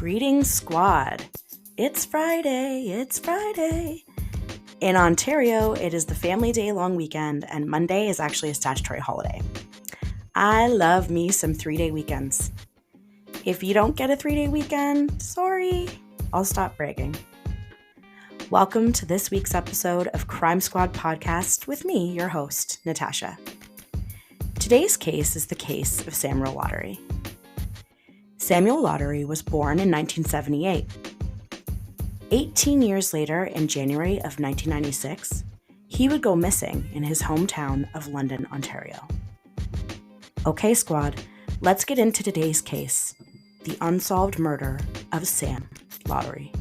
Greetings, squad. It's Friday. In Ontario, it is the family day long weekend, and Monday is actually a statutory holiday. I love me some 3-day weekends. If you don't get a 3-day weekend, sorry, I'll stop bragging. Welcome to this week's episode of Crime Squad Podcast with me, your host, Natasha. Today's case is the case of Samuel Lottery. Samuel Lottery was born in 1978. 18 years later, in January of 1996, he would go missing in his hometown of London, Ontario. Okay, squad, let's get into today's case, the unsolved murder of Sam Lottery.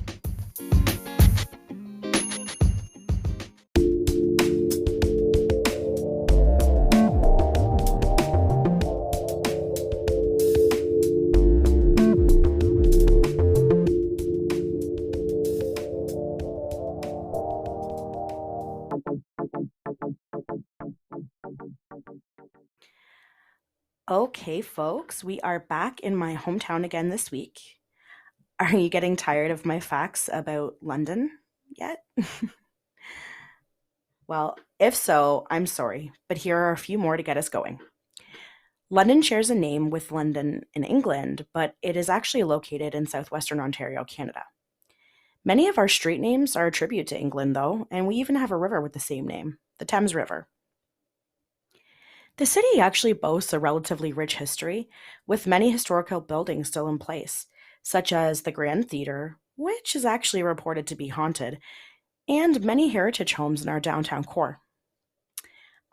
Okay, folks, we are back in my hometown again this week. Are you getting tired of my facts about London yet? Well, if so, I'm sorry, but here are a few more to get us going. London shares a name with London in England, but it is actually located in southwestern Ontario, Canada. Many of our street names are a tribute to England, though, and we even have a river with the same name, the Thames River. The city actually boasts a relatively rich history, with many historical buildings still in place, such as the Grand Theatre, which is actually reported to be haunted, and many heritage homes in our downtown core.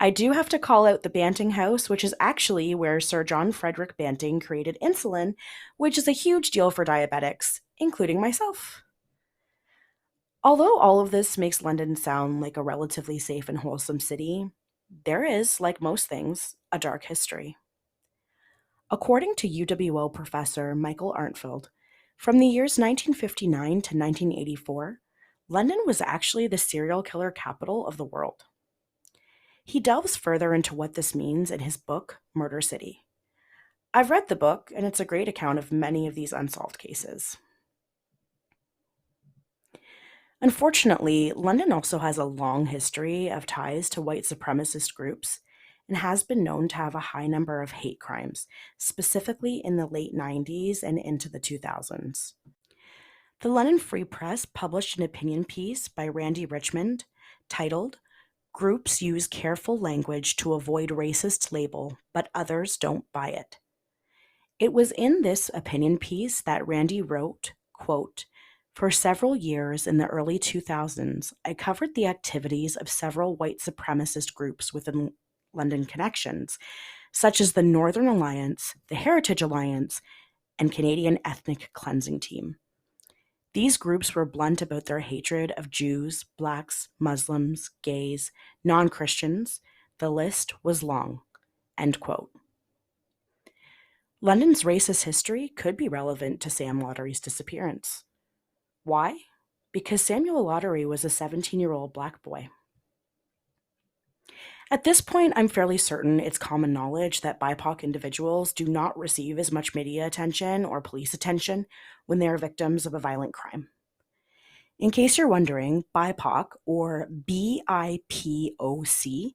I do have to call out the Banting House, which is actually where Sir John Frederick Banting created insulin, which is a huge deal for diabetics, including myself. Although all of this makes London sound like a relatively safe and wholesome city, there is, like most things, a dark history. According to UWO professor Michael Arntfield, from the years 1959 to 1984, London was actually the serial killer capital of the world. He delves further into what this means in his book, Murder City. I've read the book, and it's a great account of many of these unsolved cases. Unfortunately, London also has a long history of ties to white supremacist groups and has been known to have a high number of hate crimes, specifically in the late 90s and into the 2000s. The London Free Press published an opinion piece by Randy Richmond titled, "Groups Use Careful Language to Avoid Racist Label, but Others Don't Buy It." It was in this opinion piece that Randy wrote, quote, "For several years in the early 2000s, I covered the activities of several white supremacist groups within London connections, such as the Northern Alliance, the Heritage Alliance, and Canadian Ethnic Cleansing Team. These groups were blunt about their hatred of Jews, blacks, Muslims, gays, non-Christians. The list was long." End quote. London's racist history could be relevant to Sam Lottery's disappearance. Why? Because Samuel Lottery was a 17-year-old black boy. At this point, I'm fairly certain it's common knowledge that BIPOC individuals do not receive as much media attention or police attention when they are victims of a violent crime. In case you're wondering, BIPOC, or BIPOC,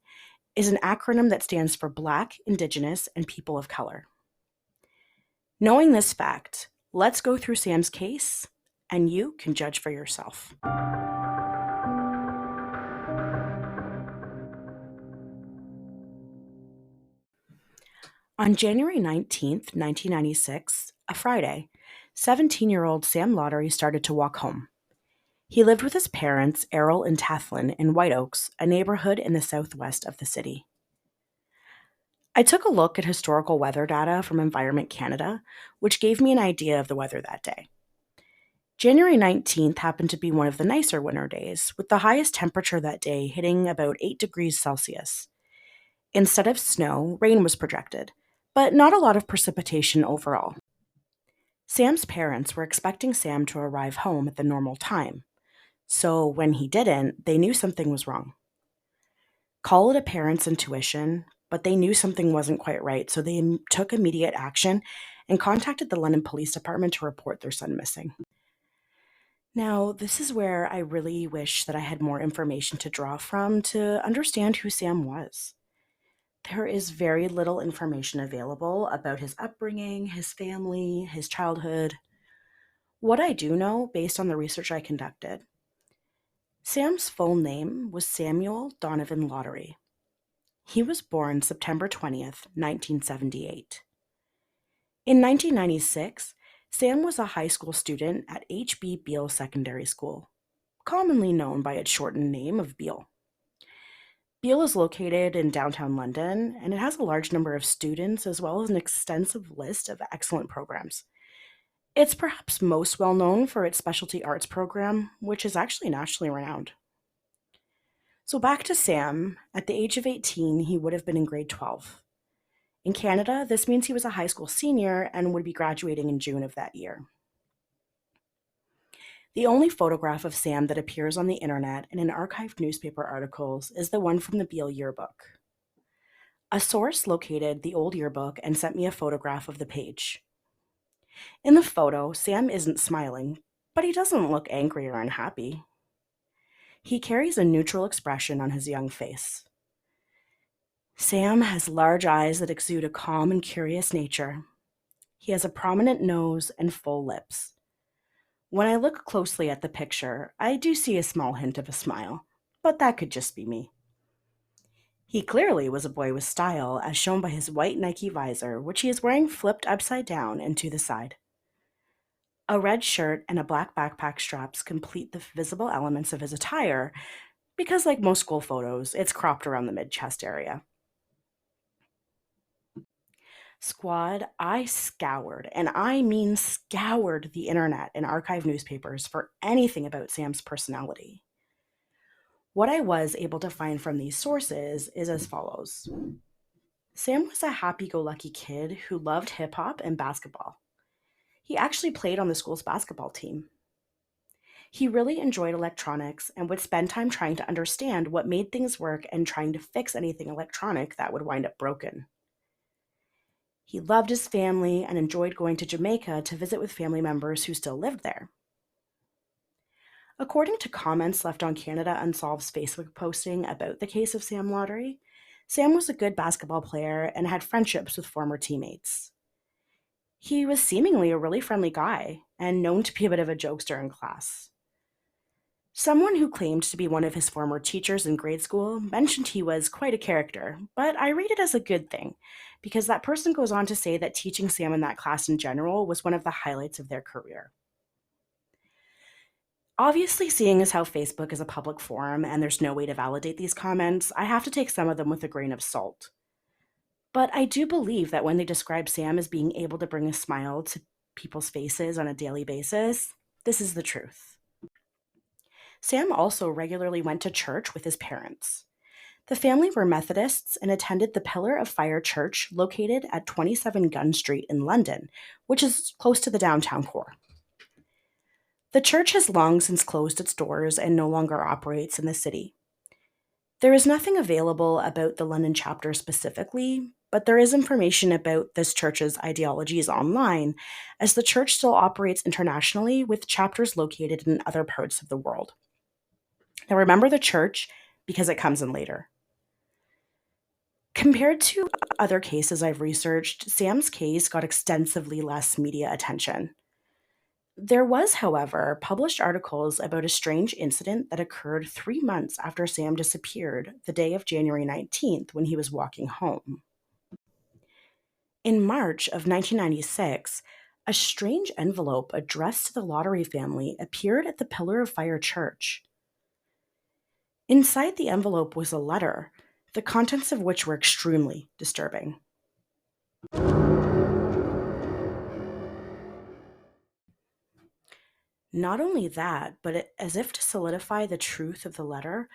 is an acronym that stands for Black, Indigenous, and People of Color. Knowing this fact, let's go through Sam's case, and you can judge for yourself. On January 19th, 1996, a Friday, 17-year-old Sam Lottery started to walk home. He lived with his parents, Errol and Tathlin, in White Oaks, a neighborhood in the southwest of the city. I took a look at historical weather data from Environment Canada, which gave me an idea of the weather that day. January 19th happened to be one of the nicer winter days, with the highest temperature that day hitting about 8 degrees Celsius. Instead of snow, rain was projected, but not a lot of precipitation overall. Sam's parents were expecting Sam to arrive home at the normal time, so when he didn't, they knew something was wrong. Call it a parent's intuition, but they knew something wasn't quite right, so they took immediate action and contacted the London Police Department to report their son missing. Now, this is where I really wish that I had more information to draw from to understand who Sam was. There is very little information available about his upbringing, his family, his childhood. What I do know, based on the research I conducted, Sam's full name was Samuel Donovan Lottery. He was born September 20th, 1978. In 1996, Sam was a high school student at H.B. Beale Secondary School, commonly known by its shortened name of Beale. Beale is located in downtown London, and it has a large number of students as well as an extensive list of excellent programs. It's perhaps most well known for its specialty arts program, which is actually nationally renowned. So back to Sam, at the age of 18, he would have been in grade 12. In Canada, this means he was a high school senior and would be graduating in June of that year. The only photograph of Sam that appears on the internet and in archived newspaper articles is the one from the Beale yearbook. A source located the old yearbook and sent me a photograph of the page. In the photo, Sam isn't smiling, but he doesn't look angry or unhappy. He carries a neutral expression on his young face. Sam has large eyes that exude a calm and curious nature. He has a prominent nose and full lips. When I look closely at the picture, I do see a small hint of a smile, but that could just be me. He clearly was a boy with style, as shown by his white Nike visor, which he is wearing flipped upside down and to the side. A red shirt and a black backpack straps complete the visible elements of his attire, because like most school photos, it's cropped around the mid-chest area. Squad, I scoured, and I mean scoured the internet and archive newspapers for anything about Sam's personality. What I was able to find from these sources is as follows. Sam was a happy-go-lucky kid who loved hip-hop and basketball. He actually played on the school's basketball team. He really enjoyed electronics and would spend time trying to understand what made things work and trying to fix anything electronic that would wind up broken. He loved his family and enjoyed going to Jamaica to visit with family members who still lived there. According to comments left on Canada Unsolved's Facebook posting about the case of Sam Lottery, Sam was a good basketball player and had friendships with former teammates. He was seemingly a really friendly guy and known to be a bit of a jokester in class. Someone who claimed to be one of his former teachers in grade school mentioned he was quite a character, but I read it as a good thing, because that person goes on to say that teaching Sam in that class in general was one of the highlights of their career. Obviously, seeing as how Facebook is a public forum and there's no way to validate these comments, I have to take some of them with a grain of salt. But I do believe that when they describe Sam as being able to bring a smile to people's faces on a daily basis, this is the truth. Sam also regularly went to church with his parents. The family were Methodists and attended the Pillar of Fire Church located at 27 Gun Street in London, which is close to the downtown core. The church has long since closed its doors and no longer operates in the city. There is nothing available about the London chapter specifically, but there is information about this church's ideologies online, as the church still operates internationally with chapters located in other parts of the world. Now remember the church because it comes in later. Compared to other cases I've researched, Sam's case got extensively less media attention. There was, however, published articles about a strange incident that occurred 3 months after Sam disappeared, the day of January 19th, when he was walking home. In March of 1996, a strange envelope addressed to the Lottery family appeared at the Pillar of Fire Church. Inside the envelope was a letter, the contents of which were extremely disturbing. Not only that, but as if to solidify the truth of the letter,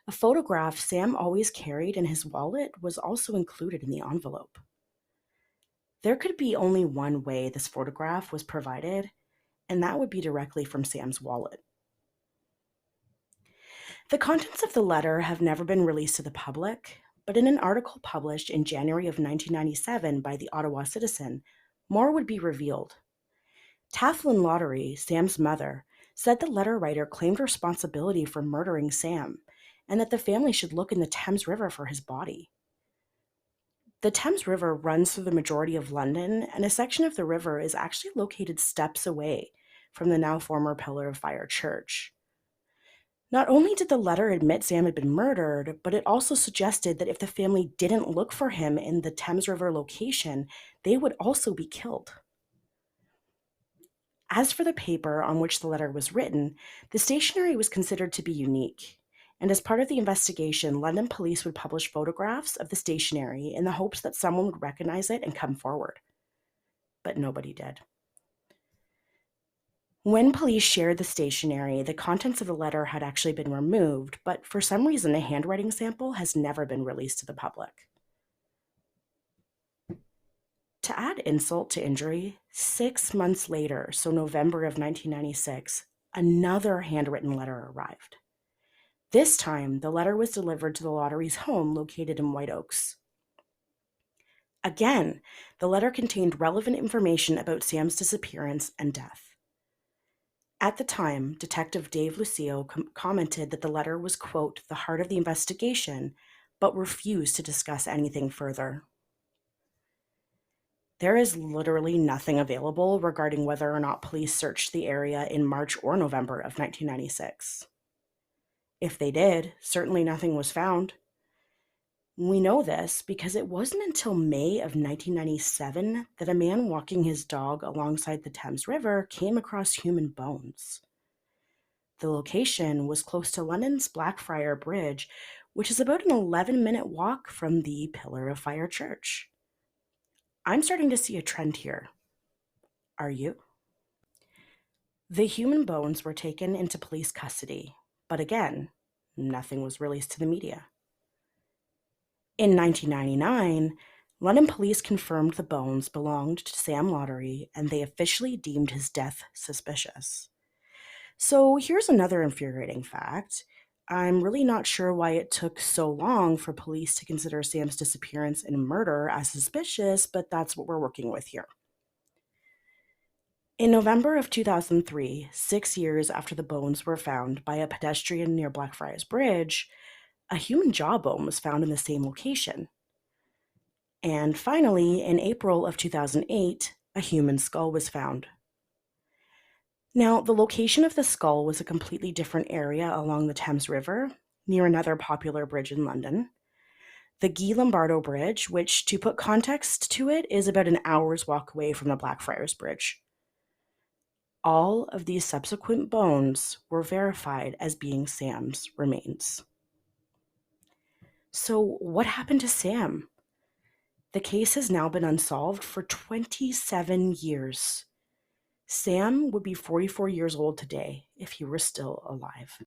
a photograph Sam always carried in his wallet was also included in the envelope. There could be only one way this photograph was provided, and that would be directly from Sam's wallet. The contents of the letter have never been released to the public, but in an article published in January of 1997 by the Ottawa Citizen, more would be revealed. Tathlin Lottery, Sam's mother, said the letter writer claimed responsibility for murdering Sam and that the family should look in the Thames River for his body. The Thames River runs through the majority of London, and a section of the river is actually located steps away from the now former Pillar of Fire church. Not only did the letter admit Sam had been murdered, but it also suggested that if the family didn't look for him in the Thames River location, they would also be killed. As for the paper on which the letter was written, the stationery was considered to be unique. And as part of the investigation, London police would publish photographs of the stationery in the hopes that someone would recognize it and come forward. But nobody did. When police shared the stationery, the contents of the letter had actually been removed, but for some reason, a handwriting sample has never been released to the public. To add insult to injury, 6 months later, so November of 1996, another handwritten letter arrived. This time, the letter was delivered to the lottery's home located in White Oaks. Again, the letter contained relevant information about Sam's disappearance and death. At the time, Detective Dave Lucio commented that the letter was, quote, the heart of the investigation, but refused to discuss anything further. There is literally nothing available regarding whether or not police searched the area in March or November of 1996. If they did, certainly nothing was found. We know this because it wasn't until May of 1997 that a man walking his dog alongside the Thames River came across human bones. The location was close to London's Blackfriars Bridge, which is about an 11-minute walk from the Pillar of Fire church. I'm starting to see a trend here. Are you? The human bones were taken into police custody, but again, nothing was released to the media. In 1999, London police confirmed the bones belonged to Sam Lottery and they officially deemed his death suspicious. So here's another infuriating fact. I'm really not sure why it took so long for police to consider Sam's disappearance and murder as suspicious, but that's what we're working with here. In November of 2003, 6 years after the bones were found by a pedestrian near Blackfriars Bridge, a human jawbone was found in the same location. And finally, in April of 2008, a human skull was found. Now, the location of the skull was a completely different area along the Thames River, near another popular bridge in London. The Guy Lombardo Bridge, which, to put context to it, is about an hour's walk away from the Blackfriars Bridge. All of these subsequent bones were verified as being Sam's remains. So, what happened to Sam? The case has now been unsolved for 27 years. Sam would be 44 years old today if he were still alive.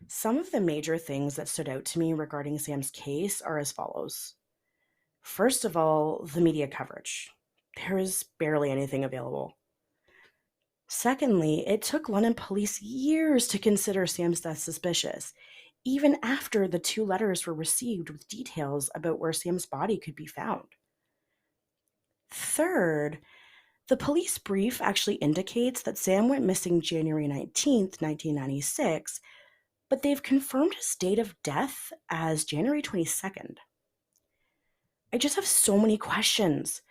Some of the major things that stood out to me regarding Sam's case are as follows. First of all, the media coverage. There is barely anything available. Secondly, it took London police years to consider Sam's death suspicious, even after the 2 letters were received with details about where Sam's body could be found. Third, the police brief actually indicates that Sam went missing January 19th, 1996, but they've confirmed his date of death as January 22nd. I just have so many questions.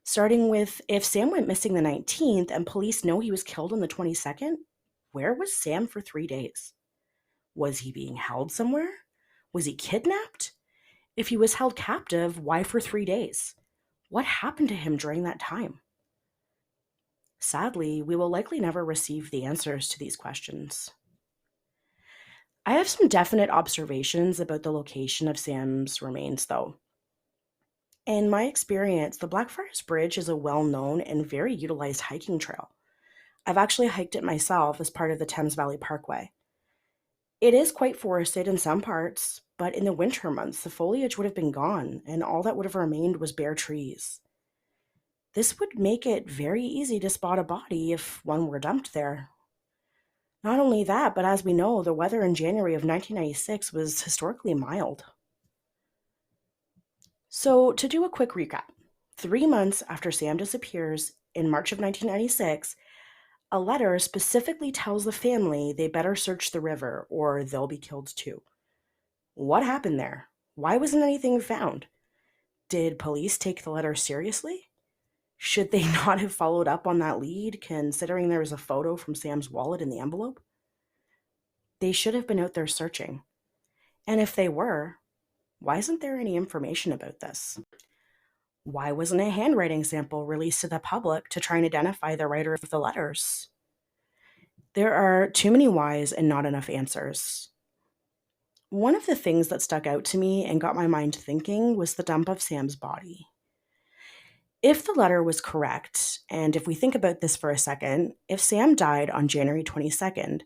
Starting with, if Sam went missing the 19th and police know he was killed on the 22nd, where was Sam for 3 days? Was he being held somewhere? Was he kidnapped? If he was held captive, why for 3 days? What happened to him during that time? Sadly, we will likely never receive the answers to these questions. I have some definite observations about the location of Sam's remains, though. In my experience, the Blackfriars Bridge is a well-known and very utilized hiking trail. I've actually hiked it myself as part of the Thames Valley Parkway. It is quite forested in some parts, but in the winter months, the foliage would have been gone, and all that would have remained was bare trees. This would make it very easy to spot a body if one were dumped there. Not only that, but as we know, the weather in January of 1996 was historically mild. So, to do a quick recap, 3 months after Sam disappears in March of 1996, a letter specifically tells the family they better search the river or they'll be killed too. What happened there? Why wasn't anything found? Did police take the letter seriously? Should they not have followed up on that lead, considering there was a photo from Sam's wallet in the envelope? They should have been out there searching. And if they were, why isn't there any information about this? Why wasn't a handwriting sample released to the public to try and identify the writer of the letters? There are too many whys and not enough answers. One of the things that stuck out to me and got my mind thinking was the dump of Sam's body. If the letter was correct, and if we think about this for a second, if Sam died on January 22nd,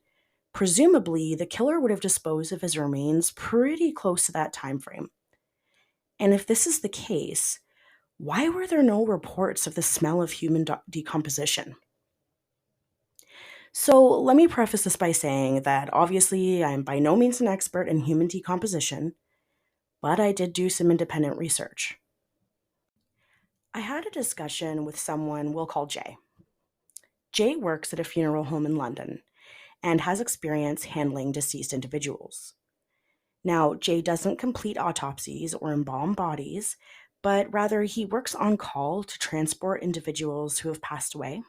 presumably the killer would have disposed of his remains pretty close to that time frame. And if this is the case, why were there no reports of the smell of human decomposition? So let me preface this by saying that obviously I'm by no means an expert in human decomposition, but I did do some independent research. I had a discussion with someone we'll call Jay. Jay works at a funeral home in London and has experience handling deceased individuals. Now, Jay doesn't complete autopsies or embalm bodies, but rather he works on call to transport individuals who have passed away.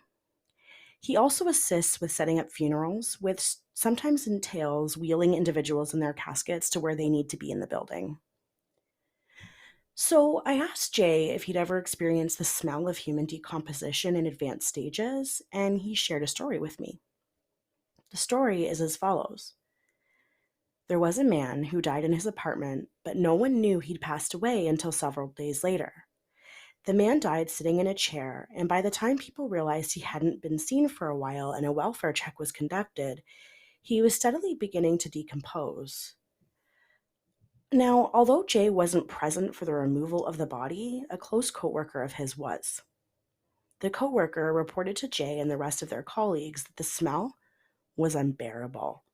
He also assists with setting up funerals, which sometimes entails wheeling individuals in their caskets to where they need to be in the building. So I asked Jay if he'd ever experienced the smell of human decomposition in advanced stages, and he shared a story with me. The story is as follows. There was a man who died in his apartment, but no one knew he'd passed away until several days later. The man died sitting in a chair, and by the time people realized he hadn't been seen for a while and a welfare check was conducted, he was steadily beginning to decompose. Now, although Jay wasn't present for the removal of the body, a close coworker of his was. The coworker reported to Jay and the rest of their colleagues that the smell was unbearable.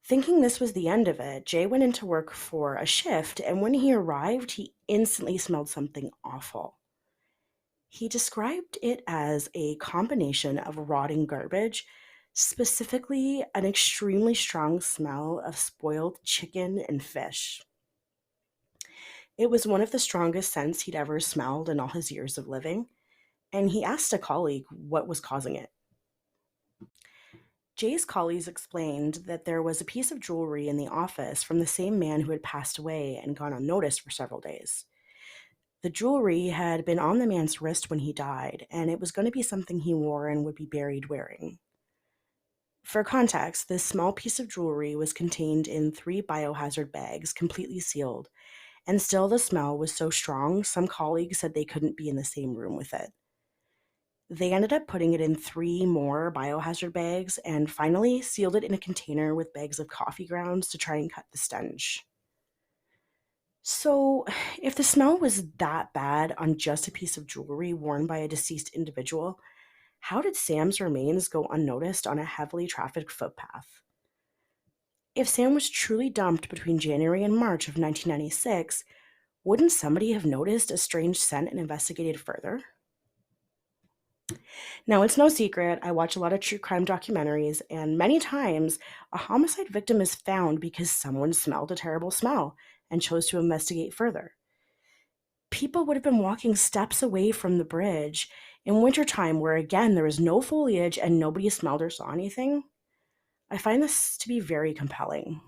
Thinking this was the end of it, Jay went into work for a shift, and when he arrived, he instantly smelled something awful. He described it as a combination of rotting garbage, specifically an extremely strong smell of spoiled chicken and fish. It was one of the strongest scents he'd ever smelled in all his years of living, and he asked a colleague what was causing it. Jay's colleagues explained that there was a piece of jewelry in the office from the same man who had passed away and gone unnoticed for several days. The jewelry had been on the man's wrist when he died, and it was going to be something he wore and would be buried wearing. For context, this small piece of jewelry was contained in 3 biohazard bags, completely sealed, and still the smell was so strong some colleagues said they couldn't be in the same room with it. They ended up putting it in 3 more biohazard bags and finally sealed it in a container with bags of coffee grounds to try and cut the stench. So, if the smell was that bad on just a piece of jewelry worn by a deceased individual, how did Sam's remains go unnoticed on a heavily trafficked footpath? If Sam was truly dumped between January and March of 1996, wouldn't somebody have noticed a strange scent and investigated further? Now, it's no secret, I watch a lot of true crime documentaries, and many times a homicide victim is found because someone smelled a terrible smell and chose to investigate further. People would have been walking steps away from the bridge in wintertime where, again, there was no foliage and nobody smelled or saw anything. I find this to be very compelling.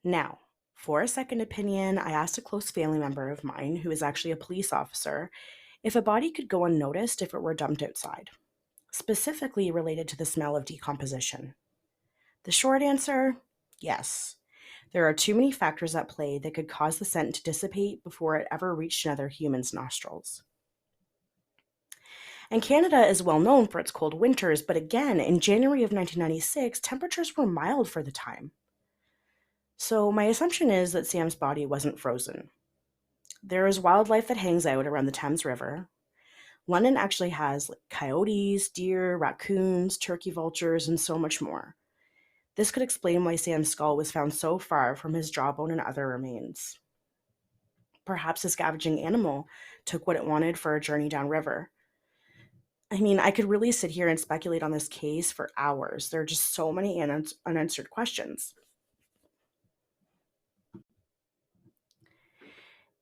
Now, for a second opinion, I asked a close family member of mine, who is actually a police officer, if a body could go unnoticed if it were dumped outside, specifically related to the smell of decomposition. The short answer, yes. There are too many factors at play that could cause the scent to dissipate before it ever reached another human's nostrils. And Canada is well known for its cold winters, but again, in January of 1996, temperatures were mild for the time. So my assumption is that Sam's body wasn't frozen. There is wildlife that hangs out around the Thames River. London actually has coyotes, deer, raccoons, turkey vultures, and so much more. This could explain why Sam's skull was found so far from his jawbone and other remains. Perhaps a scavenging animal took what it wanted for a journey downriver. I mean, I could really sit here and speculate on this case for hours. There are just so many unanswered questions.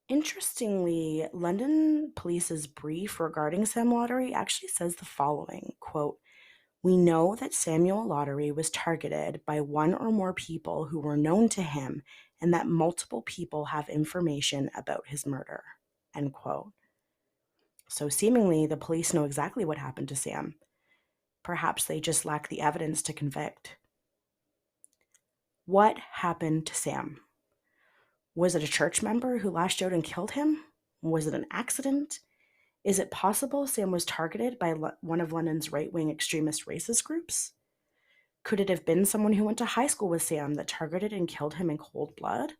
Interestingly, London police's brief regarding Sam Lottery actually says the following quote, "We know that Samuel Lottery was targeted by one or more people who were known to him and that multiple people have information about his murder." End quote. So seemingly the police know exactly what happened to Sam. Perhaps they just lack the evidence to convict. What happened to Sam? Was it a church member who lashed out and killed him? Was it an accident? Is it possible Sam was targeted by one of London's right-wing extremist racist groups? Could it have been someone who went to high school with Sam that targeted and killed him in cold blood?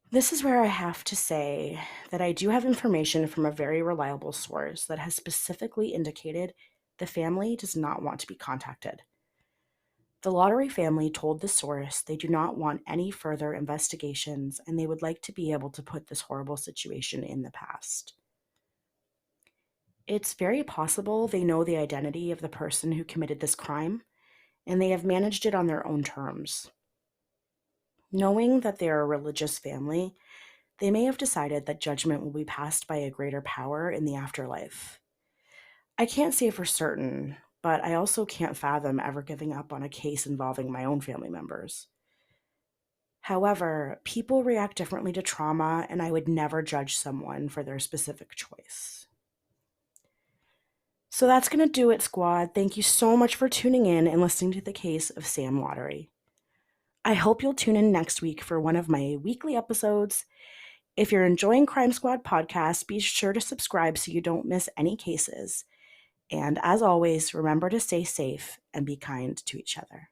This is where I have to say that I do have information from a very reliable source that has specifically indicated the family does not want to be contacted. The Lottery family told the source they do not want any further investigations and they would like to be able to put this horrible situation in the past. It's very possible they know the identity of the person who committed this crime, and they have managed it on their own terms. Knowing that they are a religious family, they may have decided that judgment will be passed by a greater power in the afterlife. I can't say for certain, but I also can't fathom ever giving up on a case involving my own family members. However, people react differently to trauma, and I would never judge someone for their specific choice. So that's going to do it, squad. Thank you so much for tuning in and listening to the case of Sam Lottery. I hope you'll tune in next week for one of my weekly episodes. If you're enjoying Crime Squad podcast, be sure to subscribe so you don't miss any cases. And as always, remember to stay safe and be kind to each other.